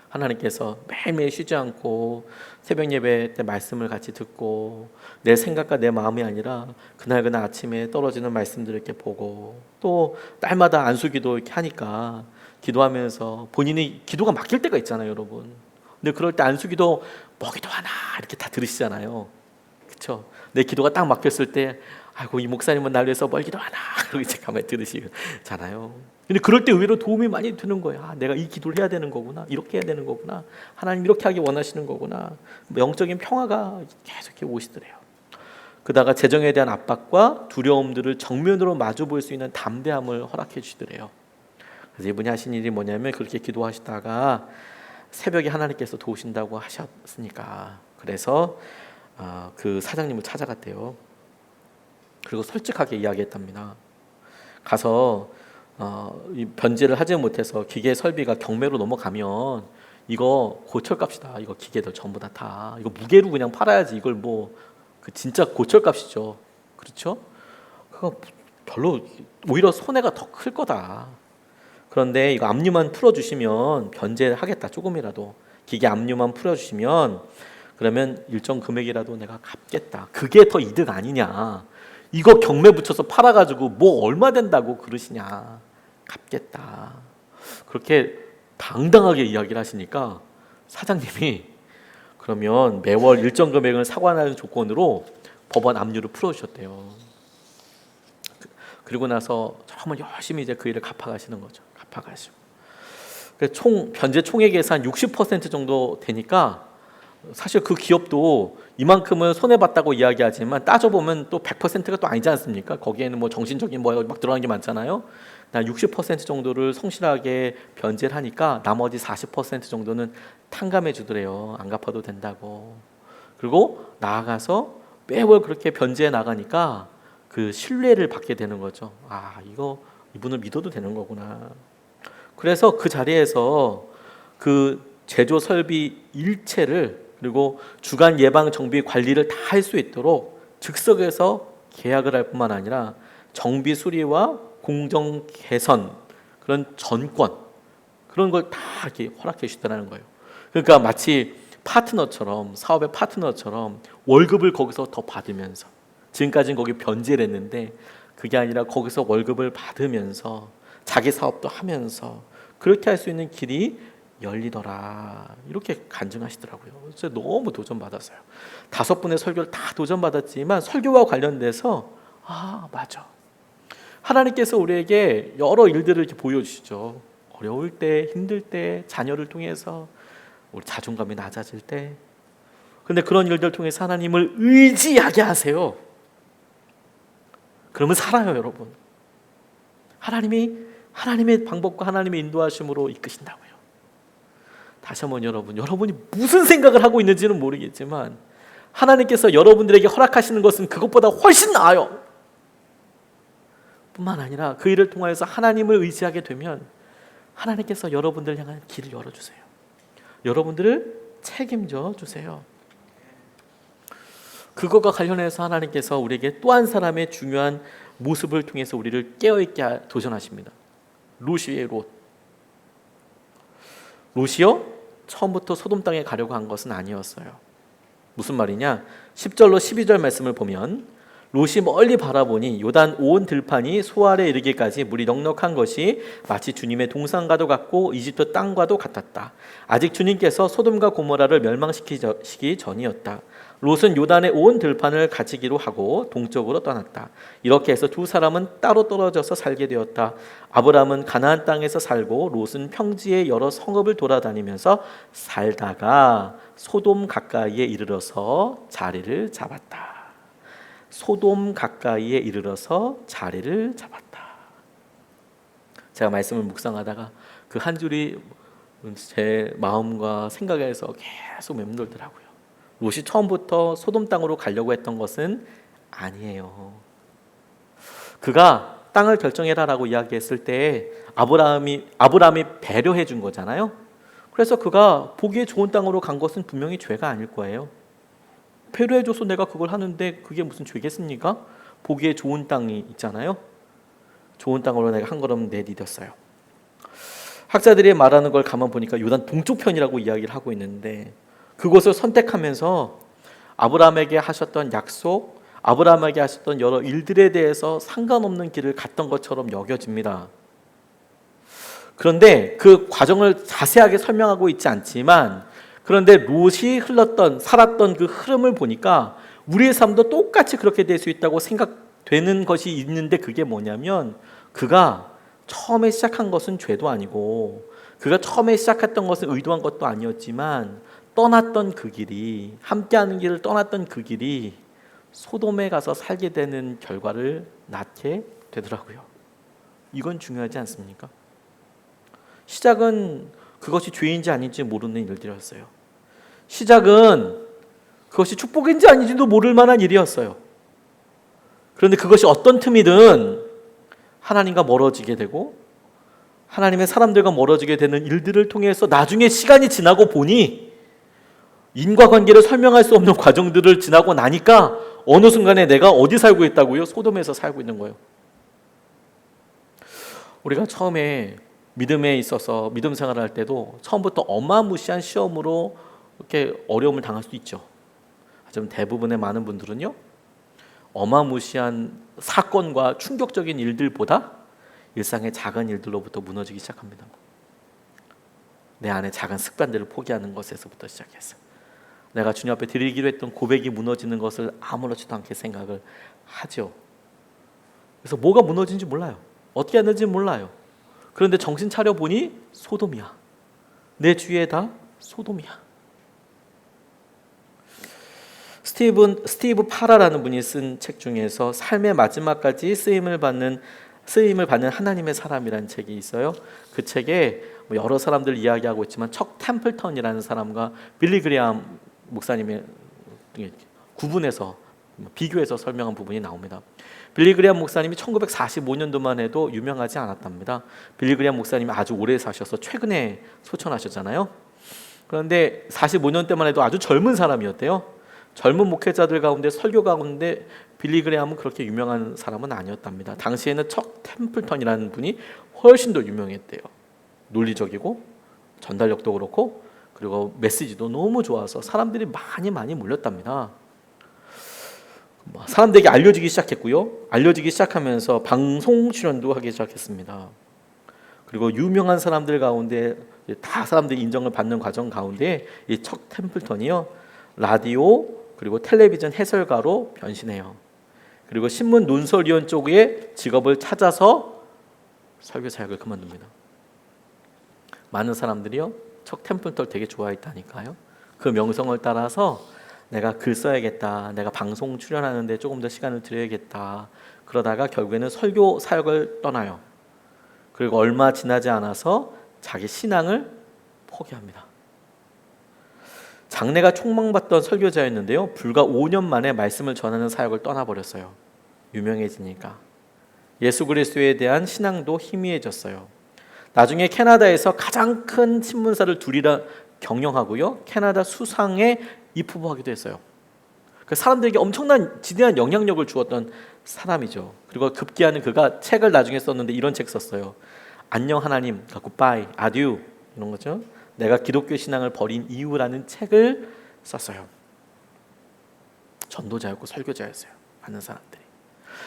하나님께서 매일매일 쉬지 않고 새벽 예배 때 말씀을 같이 듣고 내 생각과 내 마음이 아니라 그날 아침에 떨어지는 말씀들을 이렇게 보고 또 날마다 안수기도 이렇게 하니까 기도하면서 본인이 기도가 막힐 때가 있잖아요, 여러분. 근데 그럴 때 안수기도 뭐 기도하나 이렇게 다 들으시잖아요. 그렇죠? 내 기도가 딱 막혔을 때 아이고 이 목사님은 날 위해서 뭘 기도하나 그러고 이제 가만히 들으시잖아요. 근데 그럴 때 의외로 도움이 많이 되는 거예요. 내가 이 기도를 해야 되는 거구나, 이렇게 해야 되는 거구나, 하나님 이렇게 하기 원하시는 거구나. 영적인 평화가 계속 이렇게 오시더래요. 그다가 재정에 대한 압박과 두려움들을 정면으로 마주 볼 수 있는 담대함을 허락해 주시더래요. 그래서 이분이 하신 일이 뭐냐면 그렇게 기도하시다가 새벽에 하나님께서 도우신다고 하셨으니까 그래서 그 사장님을 찾아갔대요. 그리고 솔직하게 이야기했답니다. 가서 이 변제를 하지 못해서 기계 설비가 경매로 넘어가면 이거 고철값이다. 이거 기계들 전부 다 이거 무게로 그냥 팔아야지. 이걸 뭐 그 진짜 고철값이죠. 그렇죠? 그거 별로 오히려 손해가 더 클 거다. 그런데 이거 압류만 풀어주시면 변제를 하겠다. 조금이라도 기계 압류만 풀어주시면 그러면 일정 금액이라도 내가 갚겠다. 그게 더 이득 아니냐. 이거 경매 붙여서 팔아가지고 뭐 얼마 된다고 그러시냐. 갚겠다. 그렇게 당당하게 이야기를 하시니까 사장님이 그러면 매월 일정 금액을 상환하는 조건으로 법원 압류를 풀어주셨대요. 그리고 나서 정말 열심히 이제 그 일을 갚아가시는 거죠. 갚아가시고. 총 변제 총액에서 한 60% 정도 되니까 사실 그 기업도 이만큼은 손해봤다고 이야기하지만 따져보면 또 100%가 또 아니지 않습니까? 거기에는 뭐 정신적인 뭐 막 들어가는 게 많잖아요. 60% 정도를 성실하게 변제를 하니까 나머지 40% 정도는 탕감해 주더래요. 안 갚아도 된다고. 그리고 나아가서 매월 그렇게 변제해 나가니까 그 신뢰를 받게 되는 거죠. 이거 이분을 믿어도 되는 거구나. 그래서 그 자리에서 그 제조 설비 일체를 그리고 주간 예방 정비 관리를 다 할 수 있도록 즉석에서 계약을 할 뿐만 아니라 정비 수리와 공정 개선 그런 전권 그런 걸 다 이렇게 허락해 주시더라는 거예요. 그러니까 마치 파트너처럼, 사업의 파트너처럼 월급을 거기서 더 받으면서, 지금까지는 거기 변제를 했는데 그게 아니라 거기서 월급을 받으면서 자기 사업도 하면서 그렇게 할 수 있는 길이 열리더라, 이렇게 간증하시더라고요. 진짜 너무 도전받았어요. 5분의 설교를 다 도전받았지만 설교와 관련돼서 맞아, 하나님께서 우리에게 여러 일들을 이렇게 보여주시죠. 어려울 때, 힘들 때, 자녀를 통해서, 우리 자존감이 낮아질 때. 근데 그런 일들을 통해서 하나님을 의지하게 하세요. 그러면 살아요, 여러분. 하나님의 방법과 하나님의 인도하심으로 이끄신다고요. 다시 한번 여러분이 무슨 생각을 하고 있는지는 모르겠지만 하나님께서 여러분들에게 허락하시는 것은 그것보다 훨씬 나아요. 뿐만 아니라 그 일을 통하여서 하나님을 의지하게 되면 하나님께서 여러분들을 향한 길을 열어주세요. 여러분들을 책임져 주세요. 그것과 관련해서 하나님께서 우리에게 또 한 사람의 중요한 모습을 통해서 우리를 깨어있게 도전하십니다. 롯이에요, 롯. 롯이요? 처음부터 소돔 땅에 가려고 한 것은 아니었어요. 무슨 말이냐? 10절로 12절 말씀을 보면 롯이 멀리 바라보니 요단 온 들판이 소알에 이르기까지 물이 넉넉한 것이 마치 주님의 동산과도 같고 이집트 땅과도 같았다. 아직 주님께서 소돔과 고모라를 멸망시키기 전이었다. 롯은 요단의 온 들판을 가지기로 하고 동쪽으로 떠났다. 이렇게 해서 두 사람은 따로 떨어져서 살게 되었다. 아브람은 가나안 땅에서 살고 롯은 평지의 여러 성읍을 돌아다니면서 살다가 소돔 가까이에 이르러서 자리를 잡았다. 소돔 가까이에 이르러서 자리를 잡았다. 제가 말씀을 묵상하다가 그 한 줄이 제 마음과 생각에서 계속 맴돌더라고요. 롯이 처음부터 소돔 땅으로 가려고 했던 것은 아니에요. 그가 땅을 결정해라라고 이야기했을 때 아브라함이 배려해 준 거잖아요. 그래서 그가 보기에 좋은 땅으로 간 것은 분명히 죄가 아닐 거예요. 배려해줘서 내가 그걸 하는데 그게 무슨 죄겠습니까? 보기에 좋은 땅이 있잖아요. 좋은 땅으로 내가 한 걸음 내디뎠어요. 학자들이 말하는 걸 가만 보니까 요단 동쪽 편이라고 이야기를 하고 있는데 그곳을 선택하면서 아브라함에게 하셨던 약속, 아브라함에게 하셨던 여러 일들에 대해서 상관없는 길을 갔던 것처럼 여겨집니다. 그런데 그 과정을 자세하게 설명하고 있지 않지만 그런데 롯이 살았던 그 흐름을 보니까 우리의 삶도 똑같이 그렇게 될 수 있다고 생각되는 것이 있는데 그게 뭐냐면 그가 처음에 시작한 것은 죄도 아니고 그가 처음에 시작했던 것은 의도한 것도 아니었지만 떠났던 그 길이, 함께하는 길을 떠났던 그 길이 소돔에 가서 살게 되는 결과를 낳게 되더라고요. 이건 중요하지 않습니까? 시작은 그것이 죄인지 아닌지 모르는 일들이었어요. 시작은 그것이 축복인지 아닌지도 모를 만한 일이었어요. 그런데 그것이 어떤 틈이든 하나님과 멀어지게 되고 하나님의 사람들과 멀어지게 되는 일들을 통해서 나중에 시간이 지나고 보니 인과관계를 설명할 수 없는 과정들을 지나고 나니까 어느 순간에 내가 어디 살고 있다고요? 소돔에서 살고 있는 거예요. 우리가 처음에 믿음에 있어서 믿음 생활을 할 때도 처음부터 어마무시한 시험으로 이렇게 어려움을 당할 수도 있죠. 하지만 대부분의 많은 분들은요, 어마무시한 사건과 충격적인 일들보다 일상의 작은 일들로부터 무너지기 시작합니다. 내 안에 작은 습관들을 포기하는 것에서부터 시작해서 내가 주님 앞에 드리기로 했던 고백이 무너지는 것을 아무렇지도 않게 생각을 하죠. 그래서 뭐가 무너진지 몰라요. 어떻게 했는지 몰라요. 그런데 정신 차려 보니 소돔이야. 내 주위에 다 소돔이야. 스티브 파라라는 분이 쓴 책 중에서 삶의 마지막까지 쓰임을 받는 하나님의 사람이라는 책이 있어요. 그 책에 여러 사람들 이야기하고 있지만 척 템플턴이라는 사람과 빌리 그레이엄 목사님의 구분해서 비교해서 설명한 부분이 나옵니다. 빌리 그레이엄 목사님이 1945년도만 해도 유명하지 않았답니다. 빌리 그레이엄 목사님이 아주 오래 사셔서 최근에 소천하셨잖아요. 그런데 45년 때만 해도 아주 젊은 사람이었대요. 젊은 목회자들 가운데 설교 가운데 빌리 그레이엄은 그렇게 유명한 사람은 아니었답니다. 당시에는 척 템플턴이라는 분이 훨씬 더 유명했대요. 논리적이고 전달력도 그렇고 그리고 메시지도 너무 좋아서 사람들이 많이 몰렸답니다. 사람들에게 알려지기 시작했고요. 알려지기 시작하면서 방송 출연도 하기 시작했습니다. 그리고 유명한 사람들 가운데 다 사람들이 인정을 받는 과정 가운데 이 척 템플턴이요, 라디오 그리고 텔레비전 해설가로 변신해요. 그리고 신문 논설위원 쪽의 직업을 찾아서 설교 사역을 그만둡니다. 많은 사람들이요, 척 템플턴을 되게 좋아했다니까요. 그 명성을 따라서 내가 글 써야겠다, 내가 방송 출연하는데 조금 더 시간을 들여야겠다, 그러다가 결국에는 설교 사역을 떠나요. 그리고 얼마 지나지 않아서 자기 신앙을 포기합니다. 장래가 촉망받던 설교자였는데요, 불과 5년 만에 말씀을 전하는 사역을 떠나버렸어요. 유명해지니까. 예수 그리스도에 대한 신앙도 희미해졌어요. 나중에 캐나다에서 가장 큰 신문사를 둘이라 경영하고요, 캐나다 수상에 입후보하기도 했어요. 그 사람들에게 엄청난 지대한 영향력을 주었던 사람이죠. 그리고 급기야는 그가 책을 나중에 썼는데 이런 책 썼어요. 안녕 하나님, 굿바이, 아듀, 이런 거죠. 내가 기독교 신앙을 버린 이유라는 책을 썼어요. 전도자였고 설교자였어요. 많은 사람들이.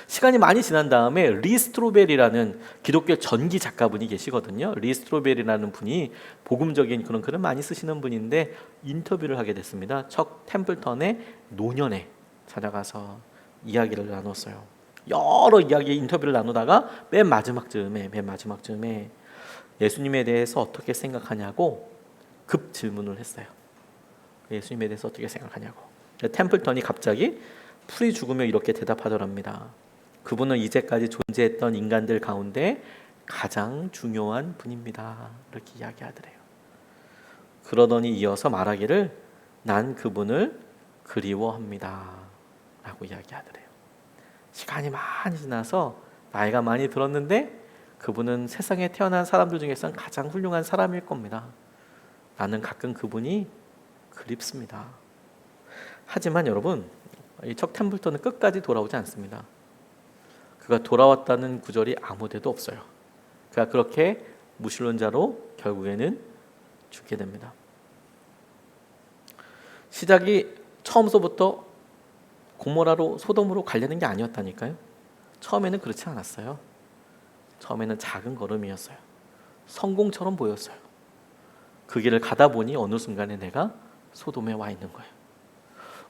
시간이 많이 지난 다음에 리 스트로벨이라는 기독교 전기 작가분이 계시거든요. 리 스트로벨이라는 분이 복음적인 그런 글을 많이 쓰시는 분인데 인터뷰를 하게 됐습니다. 척 템플턴의 노년에 찾아가서 이야기를 나눴어요. 여러 이야기 인터뷰를 나누다가 맨 마지막 즈음에 예수님에 대해서 어떻게 생각하냐고 급 질문을 했어요. 예수님에 대해서 어떻게 생각하냐고. 템플턴이 갑자기 풀이 죽으며 이렇게 대답하더랍니다. 그분은 이제까지 존재했던 인간들 가운데 가장 중요한 분입니다. 이렇게 이야기하더래요. 그러더니 이어서 말하기를 난 그분을 그리워합니다. 라고 이야기하더래요. 시간이 많이 지나서 나이가 많이 들었는데 그분은 세상에 태어난 사람들 중에서는 가장 훌륭한 사람일 겁니다. 나는 가끔 그분이 그립습니다. 하지만 여러분, 이 척 템플턴은 끝까지 돌아오지 않습니다. 그가 돌아왔다는 구절이 아무 데도 없어요. 그가 그렇게 무신론자로 결국에는 죽게 됩니다. 시작이 처음서부터 고모라로 소돔으로 가려는 게 아니었다니까요. 처음에는 그렇지 않았어요. 처음에는 작은 걸음이었어요. 성공처럼 보였어요. 그 길을 가다 보니 어느 순간에 내가 소돔에 와 있는 거예요.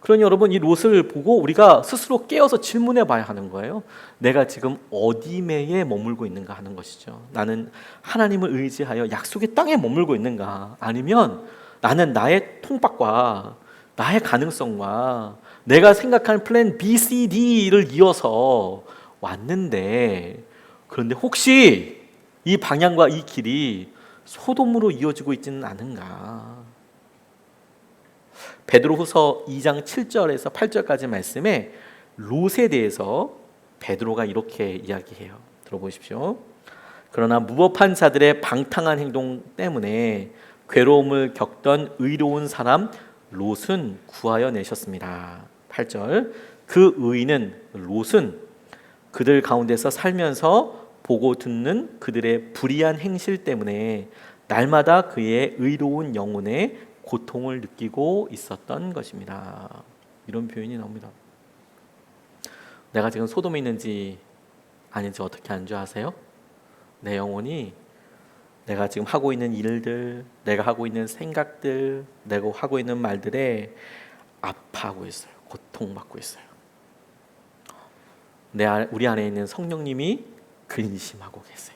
그러니 여러분, 이 롯을 보고 우리가 스스로 깨어서 질문해 봐야 하는 거예요. 내가 지금 어디매에 머물고 있는가 하는 것이죠. 나는 하나님을 의지하여 약속의 땅에 머물고 있는가, 아니면 나는 나의 통박과 나의 가능성과 내가 생각한 플랜 B, C, D를 이어서 왔는데, 그런데 혹시 이 방향과 이 길이 소돔으로 이어지고 있지는 않은가. 베드로후서 2장 7절에서 8절까지 말씀에 롯에 대해서 베드로가 이렇게 이야기해요. 들어보십시오. 그러나 무법한 자들의 방탕한 행동 때문에 괴로움을 겪던 의로운 사람 롯은 구하여 내셨습니다. 8절. 그 의인은 롯은 그들 가운데서 살면서 보고 듣는 그들의 불의한 행실 때문에 날마다 그의 의로운 영혼에 고통을 느끼고 있었던 것입니다. 이런 표현이 나옵니다. 내가 지금 소돔에 있는지 아닌지 어떻게 안 줄 아세요? 내 영혼이 내가 지금 하고 있는 일들, 내가 하고 있는 생각들, 내가 하고 있는 말들에 아파하고 있어요. 고통받고 있어요. 우리 안에 있는 성령님이 근심하고 계세요.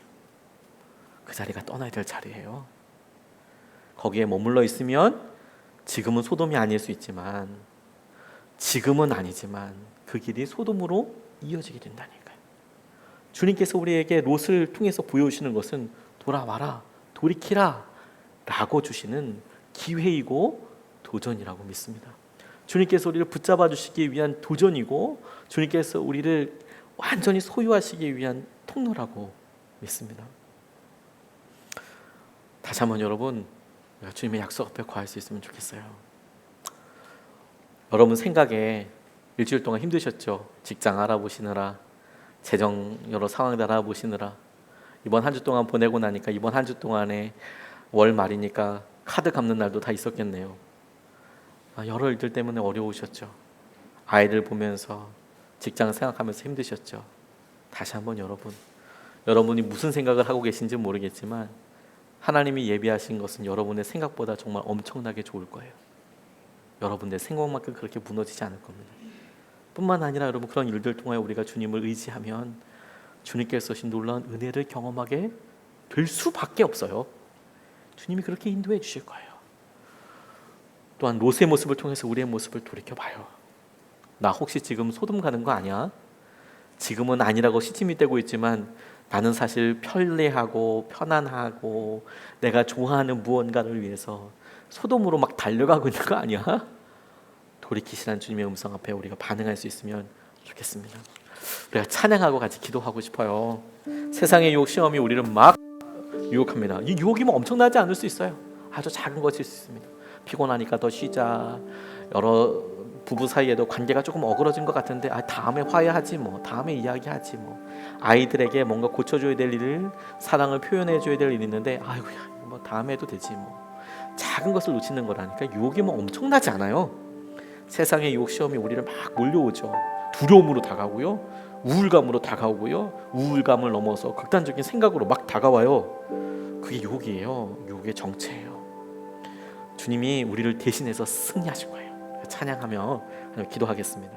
그 자리가 떠나야 될 자리예요. 거기에 머물러 있으면 지금은 소돔이 아닐 수 있지만, 지금은 아니지만 그 길이 소돔으로 이어지게 된다니까요. 주님께서 우리에게 롯을 통해서 보여주시는 것은 돌아와라, 돌이키라 라고 주시는 기회이고 도전이라고 믿습니다. 주님께서 우리를 붙잡아 주시기 위한 도전이고, 주님께서 우리를 완전히 소유하시기 위한 통로라고 믿습니다. 다시 한번 여러분, 주님의 약속 앞에 거할 수 있으면 좋겠어요. 여러분 생각에 일주일 동안 힘드셨죠? 직장 알아보시느라, 재정 여러 상황들 알아보시느라, 이번 한 주 동안 보내고 나니까 이번 한 주 동안에 월 말이니까 카드 갚는 날도 다 있었겠네요. 여러 일들 때문에 어려우셨죠. 아이들 보면서 직장 생각하면서 힘드셨죠. 다시 한번 여러분이 무슨 생각을 하고 계신지 모르겠지만 하나님이 예비하신 것은 여러분의 생각보다 정말 엄청나게 좋을 거예요. 여러분의 생각만큼 그렇게 무너지지 않을 겁니다. 뿐만 아니라 여러분, 그런 일들 통하여 우리가 주님을 의지하면 주님께서 주신 놀라운 은혜를 경험하게 될 수밖에 없어요. 주님이 그렇게 인도해 주실 거예요. 또한 롯의 모습을 통해서 우리의 모습을 돌이켜봐요. 나 혹시 지금 소돔 가는 거 아니야? 지금은 아니라고 시침이 떼고 있지만 나는 사실 편리하고 편안하고 내가 좋아하는 무언가를 위해서 소돔으로 막 달려가고 있는 거 아니야? 돌이키시라는 주님의 음성 앞에 우리가 반응할 수 있으면 좋겠습니다. 우리가 찬양하고 같이 기도하고 싶어요. 세상의 유혹, 시험이 우리를 막 유혹합니다. 이 유혹이 뭐 엄청나지 않을 수 있어요. 아주 작은 것일 수 있습니다. 피곤하니까 더 쉬자. 여러 부부 사이에도 관계가 조금 어그러진 것 같은데 다음에 화해하지 뭐, 다음에 이야기하지 뭐. 아이들에게 뭔가 고쳐줘야 될 일을, 사랑을 표현해줘야 될 일이 있는데 아이고야 뭐 다음에 해도 되지 뭐. 작은 것을 놓치는 거라니까. 유혹이 뭐 엄청나지 않아요. 세상의 유혹, 시험이 우리를 막 몰려오죠. 두려움으로 다가오고요, 우울감으로 다가오고요, 우울감을 넘어서 극단적인 생각으로 막 다가와요. 그게 유혹이에요. 유혹의 정체예요. 주님이 우리를 대신해서 승리하실 거예요. 찬양하며 기도하겠습니다.